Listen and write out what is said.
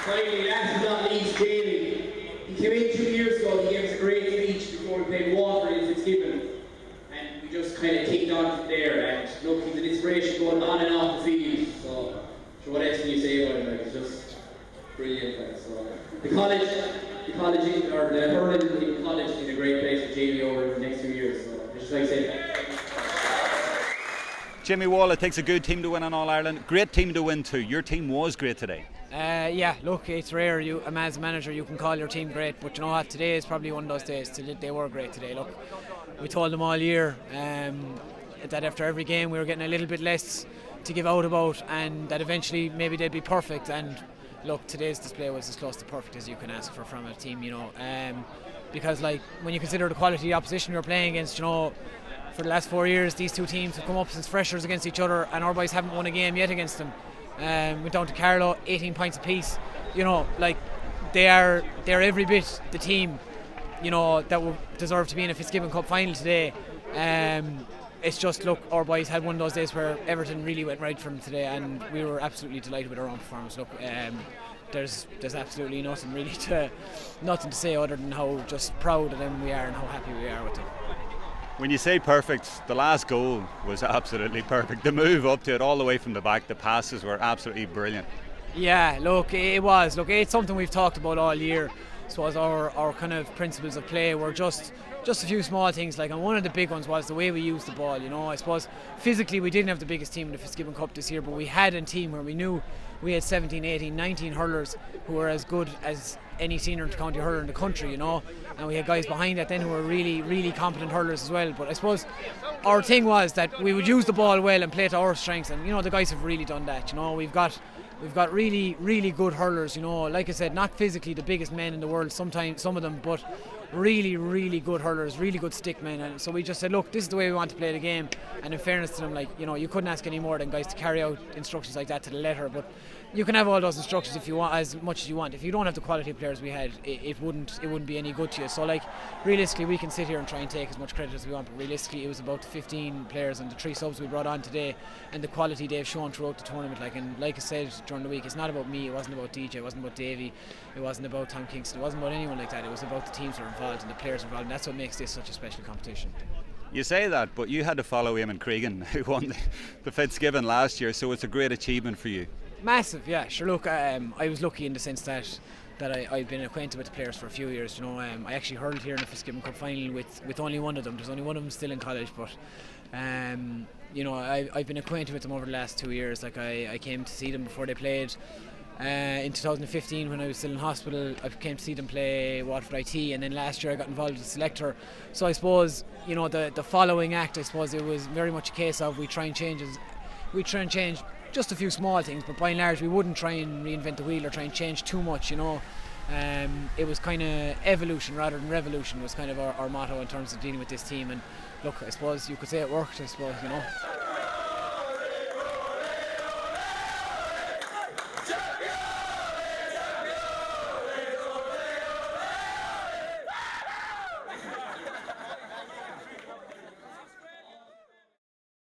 Finally, last but not least, Jamie. He came in 2 years ago, he gave us a great speech before we played Waterford in Fitzgibbon. And we just kind of kicked on from there. And look, he's an inspiration going on and off the field. So what else can you say about him? Like, it's just brilliant. Like, so the college, or the hurling in college is a great place for Jamie over the next 2 years. So just like I said. Jimmy Wall, it takes a good team to win in All-Ireland. Great team to win too. Your team was great today. Yeah, look, it's rare. As a manager, you can call your team great, but you know what? Today is probably one of those days. They were great today. Look, we told them all year that after every game we were getting a little bit less to give out about, and that eventually maybe they'd be perfect. And look, today's display was as close to perfect as you can ask for from a team. You know, because like when you consider the quality of the opposition we were playing against, you know. For the last 4 years, these two teams have come up since freshers against each other, and our boys haven't won a game yet against them. Went down to Carlow, 18 points apiece. You know, like they're every bit the team, you know, that will deserve to be in a Fitzgibbon Cup final today. It's just, look, our boys had one of those days where everything really went right for them today, and we were absolutely delighted with our own performance. Look, there's absolutely nothing to say other than how just proud of them we are and how happy we are with them. When you say perfect, the last goal was absolutely perfect. The move up to it all the way from the back, the passes were absolutely brilliant. Yeah, look, it was. Look, it's something we've talked about all year. So as our kind of principles of play were just a few small things, like, and one of the big ones was the way we used the ball. You know, I suppose physically we didn't have the biggest team in the Fitzgibbon Cup this year, but we had a team where we knew we had 17, 18, 19 hurlers who were as good as any senior county hurler in the country, you know, and we had guys behind that then who were really, really competent hurlers as well. But I suppose our thing was that we would use the ball well and play to our strengths, and you know the guys have really done that. You know, we've got really, really good hurlers. You know, like I said, not physically the biggest men in the world. Sometimes some of them, but really, really good hurlers, really good stick men. And so we just said, look, this is the way we want to play the game. And in fairness to them, like, you know, you couldn't ask any more than guys to carry out instructions like that to the letter. But you can have all those instructions if you want, as much as you want. If you don't have the quality of players we had, it wouldn't be any good to you. So, like, realistically, we can sit here and try and take as much credit as we want, but realistically, it was about the 15 players and the 3 subs we brought on today, and the quality they've shown throughout the tournament. Like I said during the week, it's not about me. It wasn't about DJ. It wasn't about Davey. It wasn't about Tom Kingston. It wasn't about anyone like that. It was about the teams that are involved and the players involved, and that's what makes this such a special competition. You say that, but you had to follow Eamon Cregan, who won the Fitzgibbon last year, so it's a great achievement for you. Massive, yeah. Sure, look, I was lucky in the sense that I've been acquainted with the players for a few years. You know, I actually hurled here in the Fitzgibbon Cup final with only one of them. There's only one of them still in college, but you know, I've been acquainted with them over the last 2 years. Like I came to see them before they played. In 2015, when I was still in hospital, I came to see them play Waterford IT, and then last year I got involved as a selector. So I suppose, you know, the following act, I suppose it was very much a case of we try and change just a few small things, but by and large we wouldn't try and reinvent the wheel or try and change too much, you know. It was kind of evolution rather than revolution was kind of our motto in terms of dealing with this team, and look, I suppose you could say it worked, I suppose, you know.